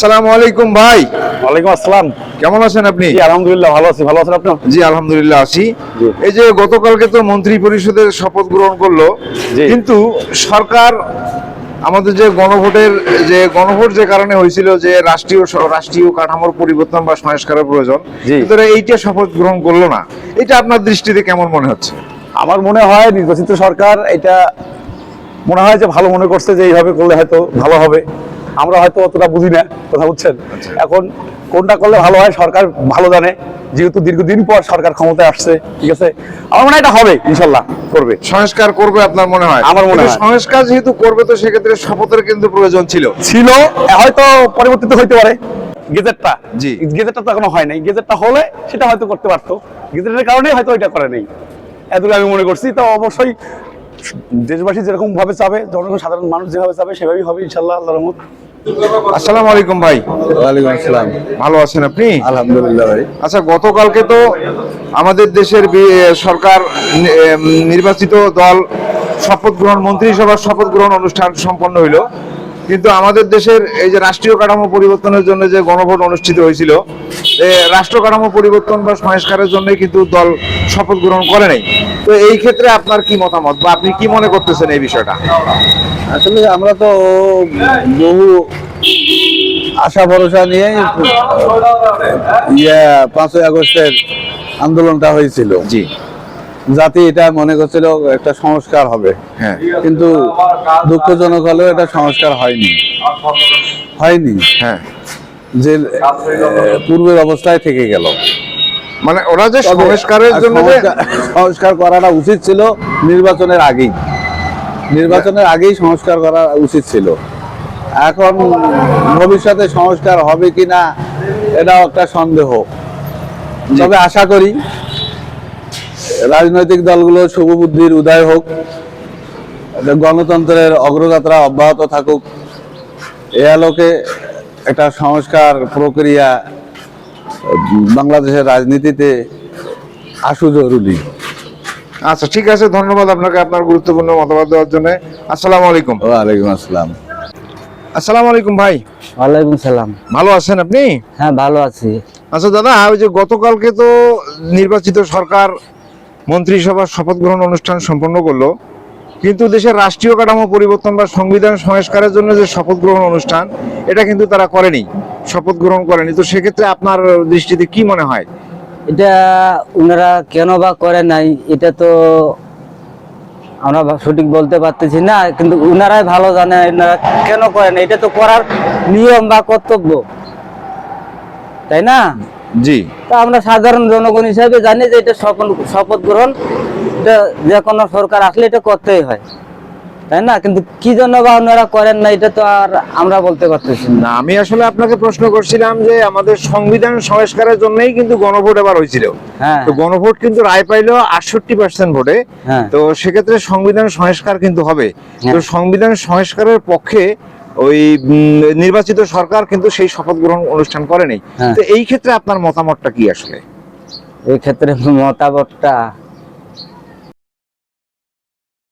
আসসালামু আলাইকুম ভাই। ওয়ালাইকুম আসসালাম। কেমন আছেন আপনি? জি আলহামদুলিল্লাহ ভালো আছি। ভালো আছেন আপনি? জি আলহামদুলিল্লাহ আছি। জি। এই যে গতকালকে তো মন্ত্রী পরিষদের শপথ গ্রহণ করলো, জি। কিন্তু সরকার আমাদের যে গণভোট যে কারণে হয়েছিল যে রাষ্ট্রীয় কাঠামোর পরিবর্তন বা সংস্কারের প্রয়োজন, জি। কিন্তু এরা এইটা শপথ গ্রহণ করলো না। এটা আপনার দৃষ্টিতে কেমন মনে হচ্ছে? আমার মনে হয় নির্বাচিত সরকার এটা মনে হয় যে ভালো মনে করছে যে এইভাবে করলে হয়তো ভালো হবে। আমরা হয়তো অতটা বুঝি না, কথা বুঝছেন। এখন কোনটা করলে ভালো হয় সরকার ভালো জানে, যেহেতু দীর্ঘদিন পর সরকার ক্ষমতায় আসছে। ঠিক আছে, আমার মনে হয় এটা হবে, ইনশাল্লাহ করবে। সংস্কার করবে আপনার মনে হয়? আমার মনে কিন্তু হয়। সংস্কার যেহেতু করবে, তো সেক্ষেত্রে শপথের কিন্তু প্রয়োজন ছিল। হয়তো পরিবর্তিত হইতে পারে গেজেটটা। জি। গেজেটটা তো এখনো হয় নাই, গেজেটটা হলে সেটা হয়তো করতে পারতো। গেজেটের কারণেই হয়তো এটা করে নেই, এতটুকু আমি মনে করছি। তো অবশ্যই দেশবাসী যেরকম ভাবে চাবে, জনগণ সাধারণ মানুষ যেভাবে চাবে সেভাবেই হবে ইনশাল্লাহ, আল্লাহর রহমত। আসসালামু আলাইকুম ভাই। ওয়ালাইকুম আসসালাম। ভালো আছেন আপনি? আলহামদুলিল্লাহ ভাই। আচ্ছা, গতকালকে তো আমাদের দেশের সরকার নির্বাচিত দল মন্ত্রিসভার শপথ গ্রহণ অনুষ্ঠান সম্পন্ন হইল, কিন্তু আমাদের দেশের এই যে রাষ্ট্রীয় কাঠামো পরিবর্তনের জন্য যে গণভোট অনুষ্ঠিত হয়েছিল, রাষ্ট্র কাঠামো পরিবর্তন বা সংস্কারের জন্য কিন্তু দল শপথ গ্রহণ করে নাই। তো এই ক্ষেত্রে আপনার কি মতামত, বা আপনি কি মনে করতেছেন এই বিষয়টা? আসলে আমরা তো বহু আশা ভরসা নিয়ে 5ই আগস্টের আন্দোলনটা হয়েছিল। জি। জাতি এটা মনে করছিল একটা সংস্কার হবে, হ্যাঁ। কিন্তু দুঃখজনক হলেও এটা সংস্কার হয়নি। হ্যাঁ। যে পূর্বের অবস্থায় থেকে গেল। মানে ওরা যে তবে সংস্কারের জন্য সংস্কার করাটা উচিত ছিল নির্বাচনের আগেই সংস্কার করা উচিত ছিল। এখন ভবিষ্যতে সংস্কার হবে কিনা এটাও একটা সন্দেহ। তবে আশা করি রাজনৈতিক দলগুলো শুভবুদ্ধির উদয় হোক, গণতন্ত্রের অগ্রযাত্রা অব্যাহত থাকুক, এ আলোকে একটা সংস্কার প্রক্রিয়া বাংলাদেশের রাজনীতিতে আসু জরুরি। আচ্ছা, ঠিক আছে, ধন্যবাদ আপনাকে আপনার গুরুত্বপূর্ণ মতামত দেওয়ার জন্য। আসসালামু আলাইকুম। ওয়ালাইকুম আসসালাম। আসসালামু আলাইকুম ভাই। ওয়ালাইকুম সালাম। ভালো আছেন আপনি? হ্যাঁ ভালো আছি। আচ্ছা দাদা, ওই যে গতকালকে তো নির্বাচিত সরকার মন্ত্রিসভার শপথ গ্রহণ অনুষ্ঠান সম্পন্ন করলো, কিন্তু দেশের রাষ্ট্রীয় কাঠামো পরিবর্তন বা সংবিধান সংস্কারের জন্য যে শপথ গ্রহণ অনুষ্ঠান, এটা কিন্তু তারা করেনি, শপথ গ্রহণ করেনি। তো সেক্ষেত্রে আপনার দৃষ্টিতে কি মনে হয়? এটা ওনারা কেন বা করে নাই, এটা তো আমরা সঠিক বলতে পারতেছি না, কিন্তু ওনারাই ভালো জানে ওনারা কেন করে না। এটা তো করার নিয়ম বা কর্তব্য, তাই না? জি। তা আমরা সাধারণ জনগণ হিসাবে জানি যে এটা শপথ গ্রহণ, এটা যে কোনো সরকার আসলে এটা করতেই হয়, তাই না? কিন্তু কি জন্য বা ওনারা করেন না, এটা তো আর আমরা বলতে পারতেছি না। না, আমি আসলে আপনাকে প্রশ্ন করছিলাম যে আমাদের সংবিধান সংস্কারের জন্যই কিন্তু গণভোট এবার হয়েছিল। হ্যাঁ। তো গণভোট কিন্তু রায় পাইলো 68% ভোটে। হ্যাঁ। তো সেক্ষেত্রে সংবিধান সংস্কার কিন্তু হবে। হ্যাঁ। তো সংবিধান সংস্কারের পক্ষে ওই নির্বাচিত সরকার কিন্তু সেই শপথ গ্রহণ অনুষ্ঠান করেনি। হ্যাঁ। তো এই ক্ষেত্রে আপনার মতামতটা কি আসলে? এই ক্ষেত্রে মতামতটা